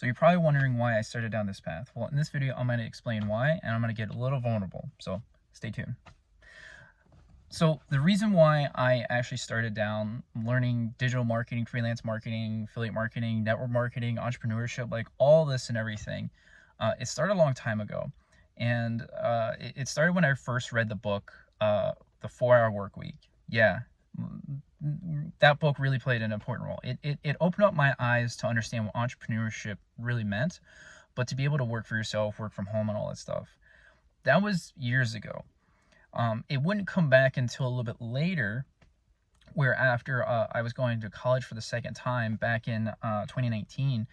So you're probably wondering why I started down this path. Well, in this video, I'm going to explain why, and I'm going to get a little vulnerable. So stay tuned. So the reason why I actually started down learning digital marketing, freelance marketing, affiliate marketing, network marketing, entrepreneurship, like all this and everything, it started a long time ago. And it started when I first read the book, The 4-Hour Workweek. Yeah, that book really played an important role. It opened up my eyes to understand what entrepreneurship really meant, but to be able to work for yourself, work from home and all that stuff. That was years ago. It wouldn't come back until a little bit later, where after I was going to college for the second time back in 2019,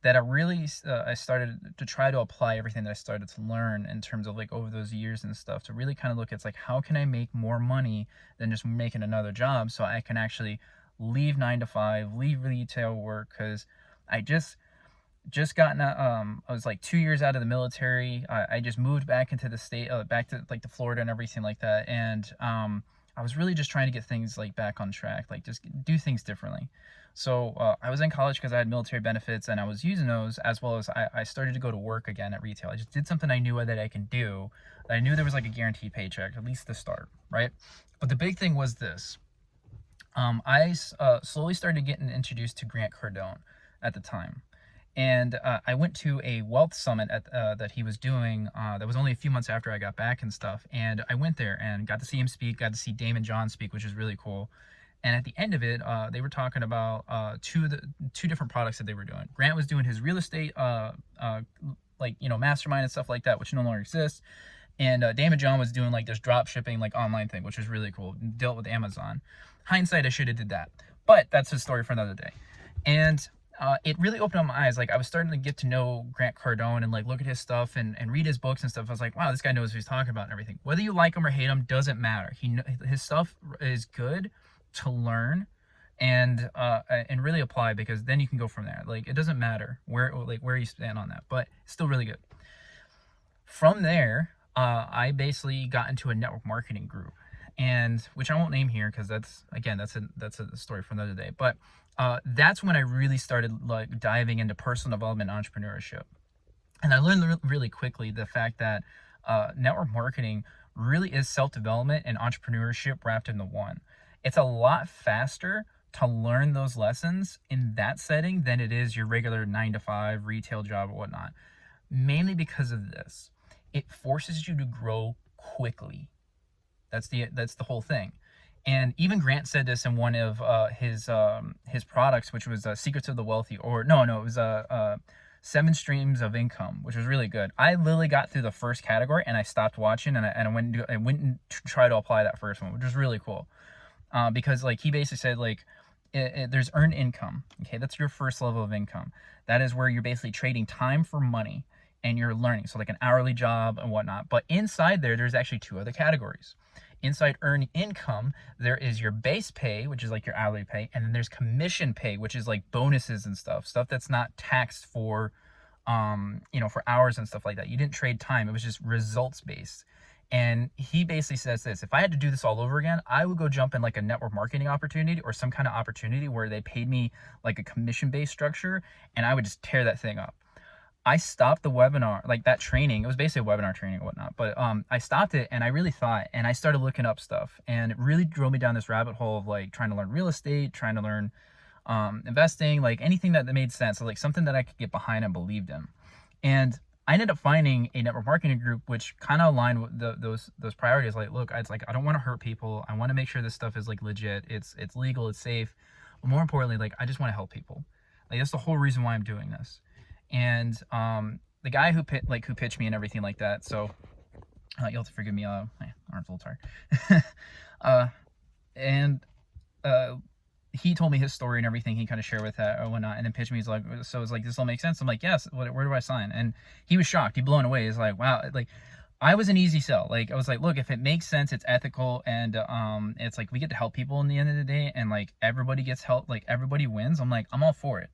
that I started to try to apply everything that I started to learn in terms of like over those years and stuff, to really kind of look at like, how can I make more money than just making another job, so I can actually leave 9 to 5, leave retail work, because I just gotten I was like 2 years out of the military. I just moved back into the state, back to like to Florida and everything like that, and I was really just trying to get things like back on track, like just do things differently. So I was in college because I had military benefits, and I was using those, as well as I started to go to work again at retail. I just did something I knew that I can do, that I knew there was like a guaranteed paycheck, at least to start, right? But the big thing was this. I slowly started getting introduced to Grant Cardone at the time. And I went to a wealth summit that he was doing that was only a few months after I got back and stuff. And I went there and got to see him speak, got to see Daymond John speak, which was really cool. And at the end of it, they were talking about two different products that they were doing. Grant was doing his real estate, mastermind and stuff like that, which no longer exists. And Daymond John was doing like this drop shipping, like online thing, which was really cool. Dealt with Amazon. Hindsight, I should have did that, but that's a story for another day. And it really opened up my eyes. Like, I was starting to get to know Grant Cardone and like look at his stuff and read his books and stuff. I was like, wow, this guy knows what he's talking about and everything. Whether you like him or hate him doesn't matter. His stuff is good to learn and really apply, because then you can go from there. Like, it doesn't matter where you stand on that, but it's still really good. From there, I basically got into a network marketing group, and which I won't name here because that's a story for another day. But that's when I really started like diving into personal development and entrepreneurship. And I learned really quickly the fact that network marketing really is self-development and entrepreneurship wrapped into one. It's a lot faster to learn those lessons in that setting than it is your regular 9 to 5 retail job or whatnot. Mainly because of this. It forces you to grow quickly. That's the whole thing. And even Grant said this in one of his products, which was Secrets of the Wealthy, or no, it was 7 Streams of Income, which was really good. I literally got through the first category and I stopped watching, and I went and tried to apply that first one, which was really cool. Because like he basically said, like, there's earned income. Okay, that's your first level of income. That is where you're basically trading time for money and you're learning. So like an hourly job and whatnot. But inside there's actually 2 other categories. Inside earned income, there is your base pay, which is like your hourly pay, and then there's commission pay, which is like bonuses and stuff that's not taxed for, for hours and stuff like that. You didn't trade time; it was just results based. And he basically says this: if I had to do this all over again, I would go jump in like a network marketing opportunity or some kind of opportunity where they paid me like a commission based structure, and I would just tear that thing up. I stopped the webinar, like that training. It was basically a webinar training and whatnot, but I stopped it and I really thought, and I started looking up stuff, and it really drove me down this rabbit hole of like trying to learn real estate, trying to learn investing, like anything that made sense, so like something that I could get behind and believed in. And I ended up finding a network marketing group which kind of aligned with those priorities. Like, look, I don't want to hurt people. I want to make sure this stuff is like legit. It's legal. It's safe. But more importantly, like, I just want to help people. Like, that's the whole reason why I'm doing this. And the guy who pitched me and everything like that. So you'll have to forgive me. My arm's a little tired. He told me his story and everything. He kind of shared with that or whatnot, and then pitched me. He's like, so it's like, this all makes sense. I'm like, yes. Where do I sign? And he was shocked. He blown away. He's like, wow. Like, I was an easy sell. Like, I was like, look, if it makes sense, it's ethical, and it's like we get to help people in the end of the day, and like everybody gets help, like everybody wins. I'm like, I'm all for it,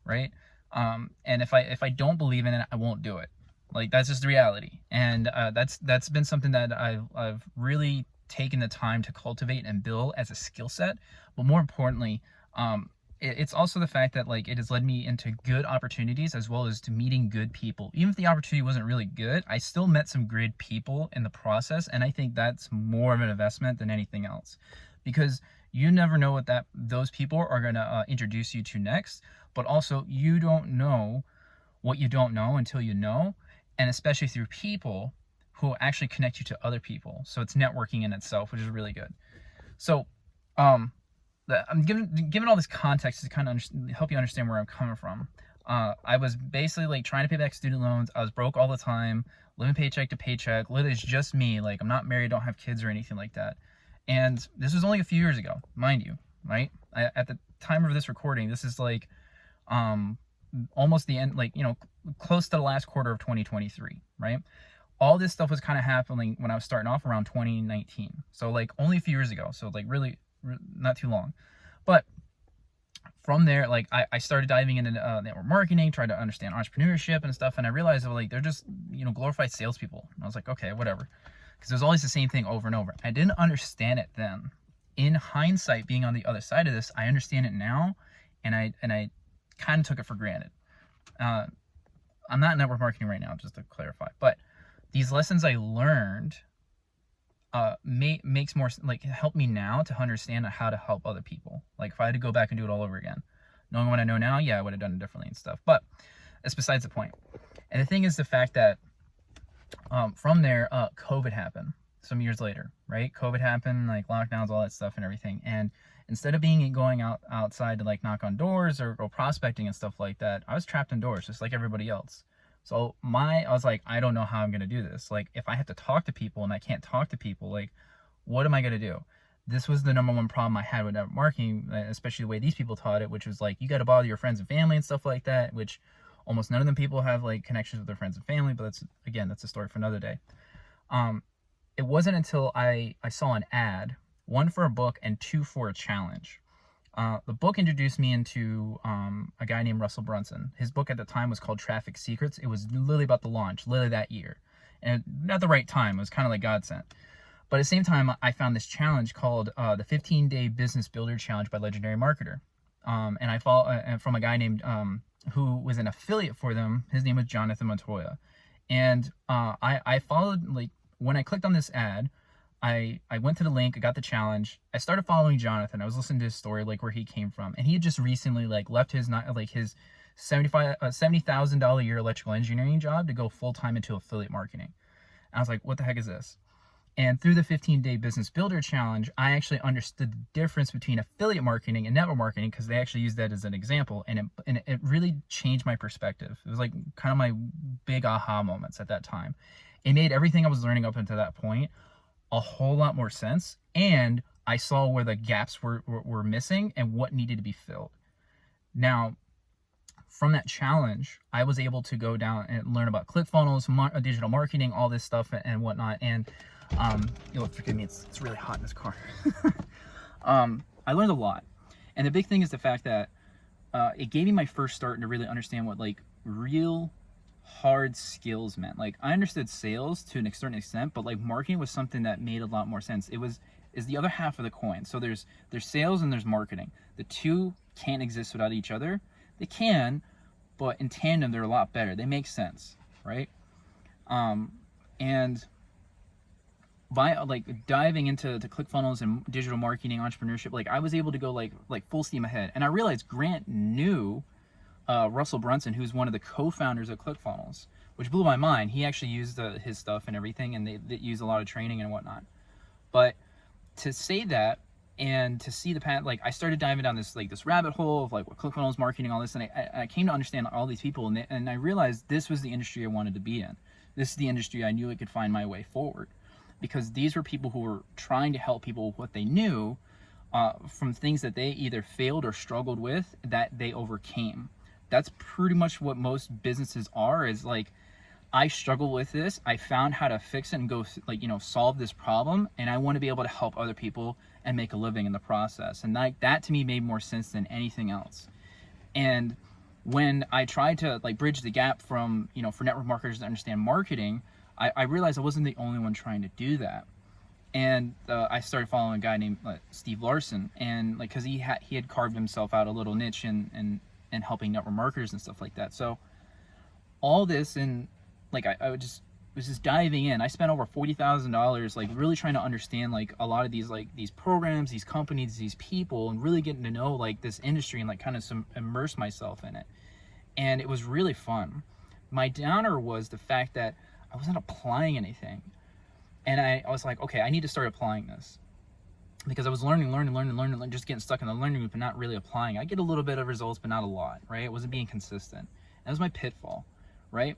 right? And if I don't believe in it, I won't do it. Like, that's just the reality. And that's been something that I've really taken the time to cultivate and build as a skill set. But more importantly, it's also the fact that like it has led me into good opportunities as well as to meeting good people. Even if the opportunity wasn't really good, I still met some great people in the process, and I think that's more of an investment than anything else, because you never know what those people are going to introduce you to next. But also, you don't know what you don't know until you know, and especially through people who actually connect you to other people. So it's networking in itself, which is really good. So I'm giving all this context to kind of help you understand where I'm coming from. I was basically like trying to pay back student loans. I was broke all the time, living paycheck to paycheck. Literally, it's just me. Like, I'm not married, don't have kids or anything like that. And this was only a few years ago, mind you, right? At the time of this recording, this is like almost the end, like, close to the last quarter of 2023, right? All this stuff was kind of happening when I was starting off around 2019. So like only a few years ago. So like really not too long. But from there, like I started diving into network marketing, tried to understand entrepreneurship and stuff. And I realized that like they're just, glorified salespeople. And I was like, okay, whatever. Because it was always the same thing over and over. I didn't understand it then. In hindsight, being on the other side of this, I understand it now. And I kind of took it for granted. I'm not in network marketing right now, just to clarify. But these lessons I learned makes more, like, help me now to understand how to help other people. Like, if I had to go back and do it all over again, knowing what I know now, yeah, I would have done it differently and stuff. But that's besides the point. And the thing is the fact that from there, COVID happened some years later, right? COVID happened, like lockdowns, all that stuff and everything. And instead of going outside to like knock on doors or go prospecting and stuff like that, I was trapped indoors just like everybody else. So I was like, I don't know how I'm going to do this. Like, if I have to talk to people and I can't talk to people, like, what am I going to do? This was the number one problem I had with network marketing, especially the way these people taught it, which was like, you got to bother your friends and family and stuff like that, which almost none of them people have like connections with their friends and family, but that's a story for another day. It wasn't until I saw an ad, one for a book and two for a challenge. The book introduced me into a guy named Russell Brunson. His book at the time was called Traffic Secrets. It was literally about the launch, literally that year. And at the right time, it was kind of like God sent. But at the same time, I found this challenge called the 15-Day Business Builder Challenge by Legendary Marketer. And I follow from a guy named, who was an affiliate for them. His name was Jonathan Montoya. And I followed, like, when I clicked on this ad, I went to the link, I got the challenge. I started following Jonathan. I was listening to his story, like where he came from. And he had just recently like left his $70,000 a year electrical engineering job to go full-time into affiliate marketing. And I was like, what the heck is this? And through the 15-Day Business Builder Challenge, I actually understood the difference between affiliate marketing and network marketing, because they actually used that as an example. And it really changed my perspective. It was like kind of my big aha moments at that time. It made everything I was learning up until that point a whole lot more sense, and I saw where the gaps were missing and what needed to be filled. Now, from that challenge, I was able to go down and learn about ClickFunnels, digital marketing, all this stuff and whatnot. And forgive me, it's really hot in this car. I learned a lot, and the big thing is the fact that it gave me my first start to really understand what like real hard skills meant. Like, I understood sales to an certain extent, but like marketing was something that made a lot more sense. Is the other half of the coin. So there's sales and there's marketing. The two can't exist without each other. They can, but in tandem they're a lot better. They make sense, right? And by like diving into ClickFunnels and digital marketing, entrepreneurship, like I was able to go like full steam ahead. And I realized Grant knew Russell Brunson, who's one of the co-founders of ClickFunnels, which blew my mind. He actually used his stuff and everything, and they use a lot of training and whatnot. But to say that and to see the path, like I started diving down this rabbit hole of like what ClickFunnels, marketing, all this, and I came to understand all these people, and I realized this was the industry I wanted to be in. This is the industry I knew I could find my way forward, because these were people who were trying to help people with what they knew from things that they either failed or struggled with that they overcame. That's pretty much what most businesses are, is like, I struggle with this, I found how to fix it and go solve this problem, and I want to be able to help other people and make a living in the process. And that to me made more sense than anything else. And when I tried to like bridge the gap from, for network marketers to understand marketing, I realized I wasn't the only one trying to do that. And I started following a guy named Steve Larson, and like because he had carved himself out a little niche in helping network marketers and stuff like that. So all this, and like I was just diving in. I spent over $40,000 like really trying to understand like a lot of these programs, these companies, these people, and really getting to know like this industry and like kind of immerse myself in it. And it was really fun. My downer was the fact that I wasn't applying anything. And I was like, okay, I need to start applying this, because I was learning, just getting stuck in the learning loop and not really applying. I get a little bit of results, but not a lot, right? It wasn't being consistent. That was my pitfall, right?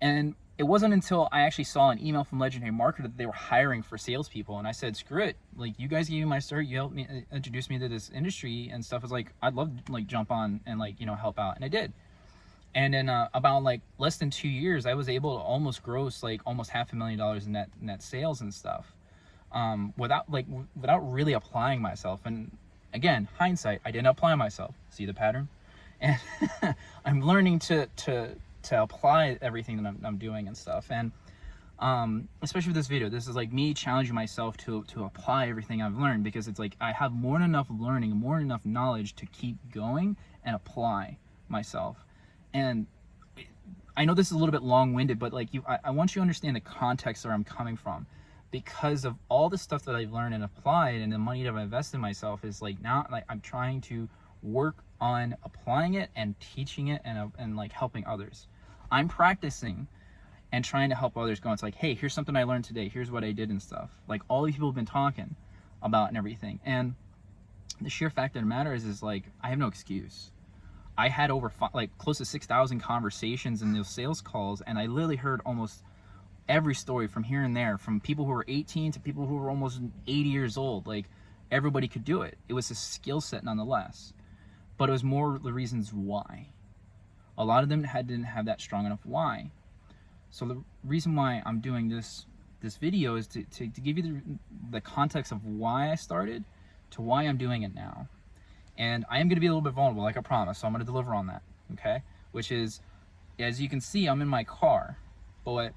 And it wasn't until I actually saw an email from Legendary Marketer that they were hiring for salespeople, and I said, screw it. Like, you guys gave me my start, you helped me, introduce me to this industry and stuff. I was like, I'd love to like jump on and like, you know, help out, and I did. And in about like less than 2 years, I was able to almost gross like almost $500,000 in net sales and stuff, without really applying myself. And again, hindsight, I didn't apply myself. See the pattern? And I'm learning to apply everything that I'm doing and stuff. And especially with this video, this is like me challenging myself to apply everything I've learned, because it's like I have more than enough learning, more than enough knowledge to keep going and apply myself. And I know this is a little bit long-winded, but like I want you to understand the context where I'm coming from, because of all the stuff that I've learned and applied, and the money that I've invested in myself is like now like I'm trying to work on applying it and teaching it and like helping others. I'm practicing and trying to help others go. It's like, hey, here's something I learned today. Here's what I did and stuff. Like all these people have been talking about and everything. And the sheer fact of the matter is like I have no excuse. I had over close to 6,000 conversations in those sales calls, and I literally heard almost every story from here and there, from people who were 18 to people who were almost 80 years old. Like everybody could do it. It was a skill set nonetheless, but it was more the reasons why. A lot of them didn't have that strong enough why. So the reason why I'm doing this video is to give you the context of why I started to why I'm doing it now. And I am going to be a little bit vulnerable, like I promised, so I'm going to deliver on that, okay? Which is, as you can see, I'm in my car, but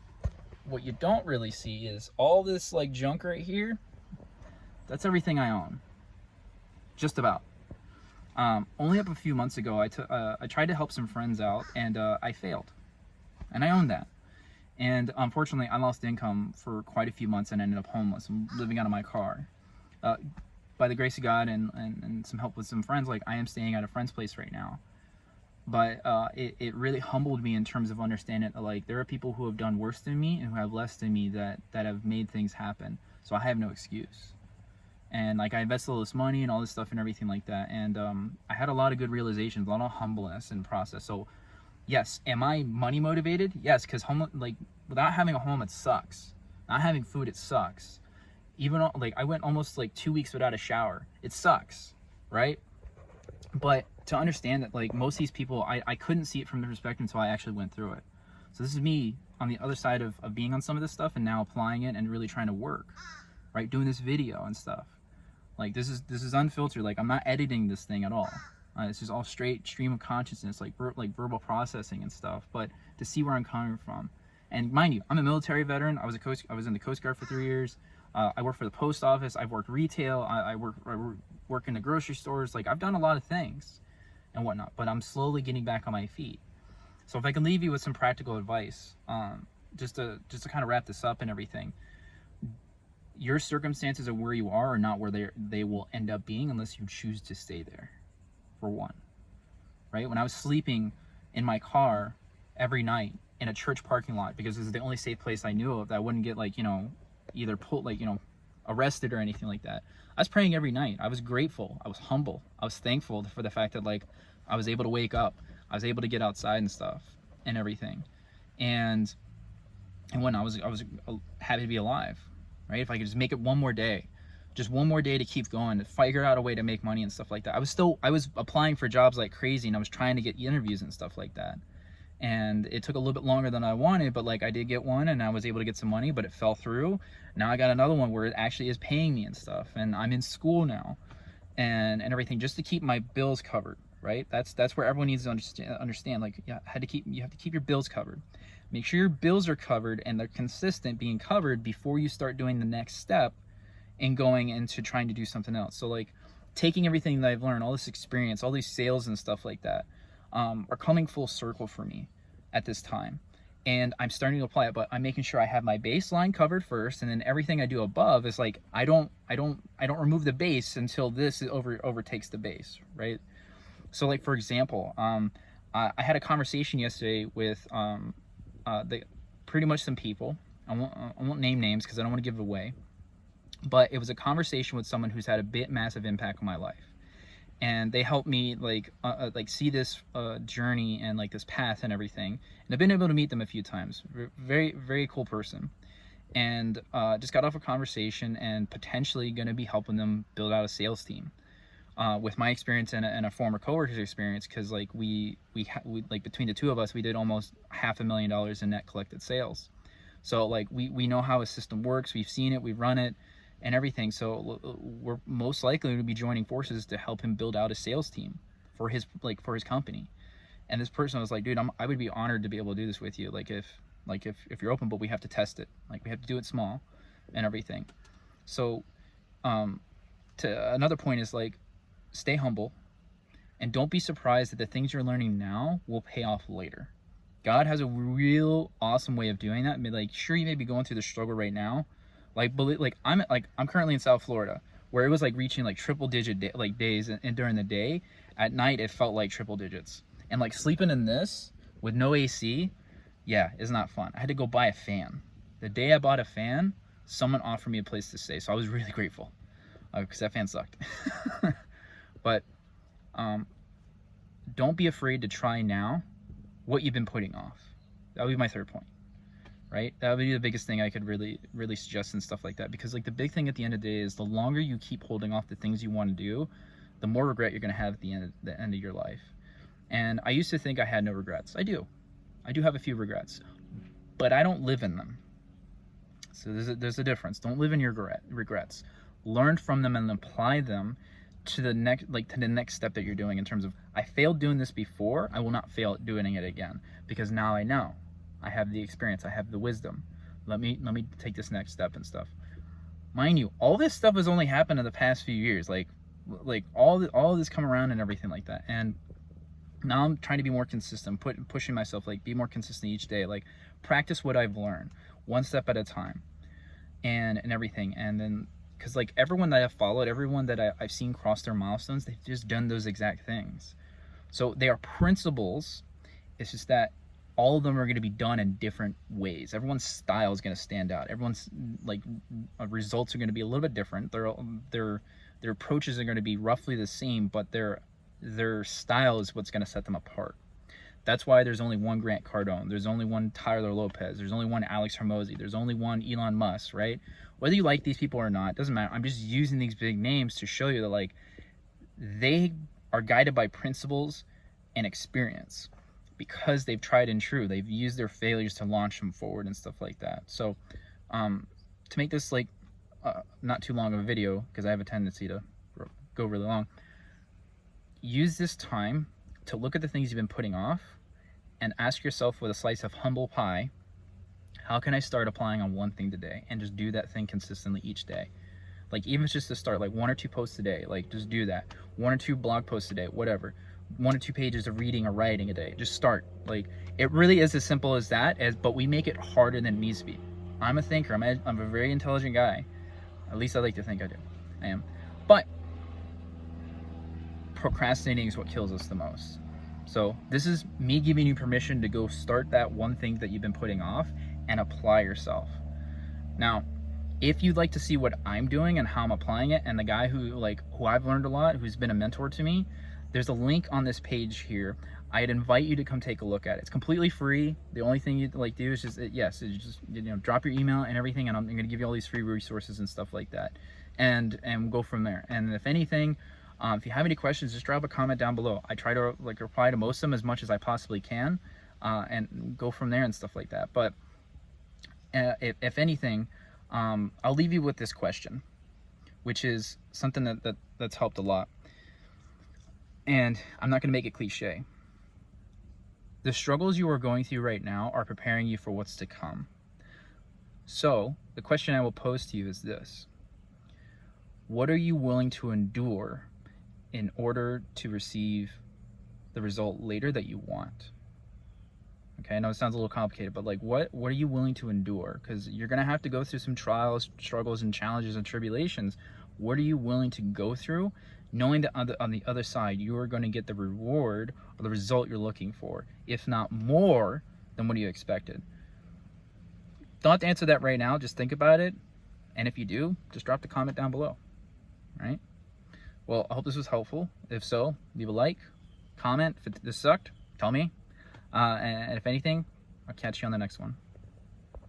what you don't really see is all this like junk right here. That's everything I own, just about. Only up a few months ago, I tried to help some friends out, and I failed, and I owned that. And unfortunately, I lost income for quite a few months and ended up homeless and living out of my car. By the grace of God and some help with some friends, like I am staying at a friend's place right now. But it really humbled me in terms of understanding that like there are people who have done worse than me and who have less than me that have made things happen. So I have no excuse. And like I invested all this money and all this stuff and everything like that. And I had a lot of good realizations, a lot of humbleness in the process. So yes, am I money motivated? Yes, because like without having a home, it sucks. Not having food, it sucks. Even like I went almost like 2 weeks without a shower. It sucks, right? But to understand that like most of these people, I couldn't see it from their perspective until I actually went through it. So this is me on the other side of being on some of this stuff and now applying it and really trying to work, right? Doing this video and stuff. Like this is unfiltered. Like I'm not editing this thing at all. It's just all straight stream of consciousness, like verbal processing and stuff. But to see where I'm coming from, and mind you, I'm a military veteran. I was in the Coast Guard for 3 years. I work for the post office. I've worked retail. I work in the grocery stores. Like I've done a lot of things and whatnot, but I'm slowly getting back on my feet. So if I can leave you with some practical advice, just to kind of wrap this up and everything, your circumstances of where you are not where they will end up being unless you choose to stay there, for one, right? When I was sleeping in my car every night in a church parking lot, because this is the only safe place I knew of that I wouldn't get like, you know, either pulled, like, you know, arrested or anything like that. I was praying every night. I was grateful. I was humble. I was thankful for the fact that like I was able to wake up. I was able to get outside and stuff and everything. And when I was happy to be alive, right? If I could just make it one more day, just one more day to keep going, to figure out a way to make money and stuff like that. I was applying for jobs like crazy, and I was trying to get interviews and stuff like that. And it took a little bit longer than I wanted, but like I did get one and I was able to get some money, but it fell through. Now I got another one where it actually is paying me and stuff, and I'm in school now and everything, just to keep my bills covered, right? That's where everyone needs to understand like you have to keep your bills covered. Make sure your bills are covered and they're consistent being covered before you start doing the next step and going into trying to do something else. So like taking everything that I've learned, all this experience, all these sales and stuff like that, are coming full circle for me at this time. And I'm starting to apply it, but I'm making sure I have my baseline covered first, and then everything I do above is like I don't remove the base until this overtakes the base, right? So like for example, I had a conversation yesterday with pretty much some people. I won't name names because I don't want to give it away, but it was a conversation with someone who's had a massive impact on my life, and they helped me like see this journey and like this path and everything. And I've been able to meet them a few times. Very, very cool person, and just got off a conversation and potentially going to be helping them build out a sales team with my experience and a former coworker's experience, because like we like between the two of us, we did almost $500,000 in net collected sales. So like we know how a system works, we've seen it, we've run it and everything. So we're most likely to be joining forces to help him build out a sales team for his company. And this person was like, dude, I would be honored to be able to do this with you. Like if you're open, but we have to test it. Like we have to do it small and everything. So to another point is like, stay humble and don't be surprised that the things you're learning now will pay off later. God has a real awesome way of doing that. I mean, like, sure, you may be going through the struggle right now. I'm currently in South Florida, where it was like reaching like triple digit days, and during the day, at night it felt like triple digits. And like sleeping in this with no AC, yeah, is not fun. I had to go buy a fan. The day I bought a fan, someone offered me a place to stay, so I was really grateful because that fan sucked. But don't be afraid to try now what you've been putting off. That would be my third point, right? That would be the biggest thing I could really suggest and stuff like that. Because like the big thing at the end of the day is the longer you keep holding off the things you want to do, the more regret you're going to have at the end of your life. And I used to think I had no regrets. I do have a few regrets, but I don't live in them. So there's a difference. Don't live in your regrets. Learn from them and apply them to the next step that you're doing, in terms of, I failed doing this before, I will not fail at doing it again, because now I know, I have the experience, I have the wisdom. Let me take this next step and stuff. Mind you, all this stuff has only happened in the past few years, like all this come around and everything like that. And now I'm trying to be more consistent, pushing myself, like be more consistent each day, like practice what I've learned one step at a time and everything. And then because like everyone that I've followed, everyone that I've seen cross their milestones, they've just done those exact things. So they are principles. It's just that all of them are going to be done in different ways. Everyone's style is going to stand out. Everyone's like results are going to be a little bit different. Their approaches are going to be roughly the same, but their style is what's going to set them apart. That's why there's only one Grant Cardone. There's only one Tyler Lopez. There's only one Alex Hormozi. There's only one Elon Musk, right? Whether you like these people or not, doesn't matter. I'm just using these big names to show you that like they are guided by principles and experience, because they've tried and true. They've used their failures to launch them forward and stuff like that. So to make this like not too long of a video, because I have a tendency to go really long, use this time to look at the things you've been putting off and ask yourself with a slice of humble pie, how can I start applying on one thing today? And just do that thing consistently each day. Like even if it's just to start, like 1 or 2 posts a day, like just do that. 1 or 2 blog posts a day, whatever. 1 or 2 pages of reading or writing a day. Just start. Like it really is as simple as that, but we make it harder than it needs to be. I'm a thinker. I'm a very intelligent guy. At least I like to think I do. I am. But procrastinating is what kills us the most. So this is me giving you permission to go start that one thing that you've been putting off and apply yourself. Now, if you'd like to see what I'm doing and how I'm applying it, and the guy who I've learned a lot, who's been a mentor to me, there's a link on this page here. I'd invite you to come take a look at it. It's completely free. The only thing you'd like to do is just drop your email and everything, and I'm going to give you all these free resources and stuff like that, and we'll go from there. And if anything, if you have any questions, just drop a comment down below. I try to reply to most of them as much as I possibly can, and go from there and stuff like that. But if anything, I'll leave you with this question, which is something that's helped a lot. And I'm not going to make it cliche. The struggles you are going through right now are preparing you for what's to come. So the question I will pose to you is this: What are you willing to endure in order to receive the result later that you want? Okay, I know it sounds a little complicated, but like what are you willing to endure? Because you're gonna have to go through some trials, struggles, and challenges and tribulations. What are you willing to go through, knowing that on the other side you are going to get the reward or the result you're looking for, if not more than what you expected? Don't have to answer that right now. Just think about it, and if you do, just drop the comment down below. All right. Well, I hope this was helpful. If so, leave a like, comment. If this sucked, tell me. And if anything, I'll catch you on the next one.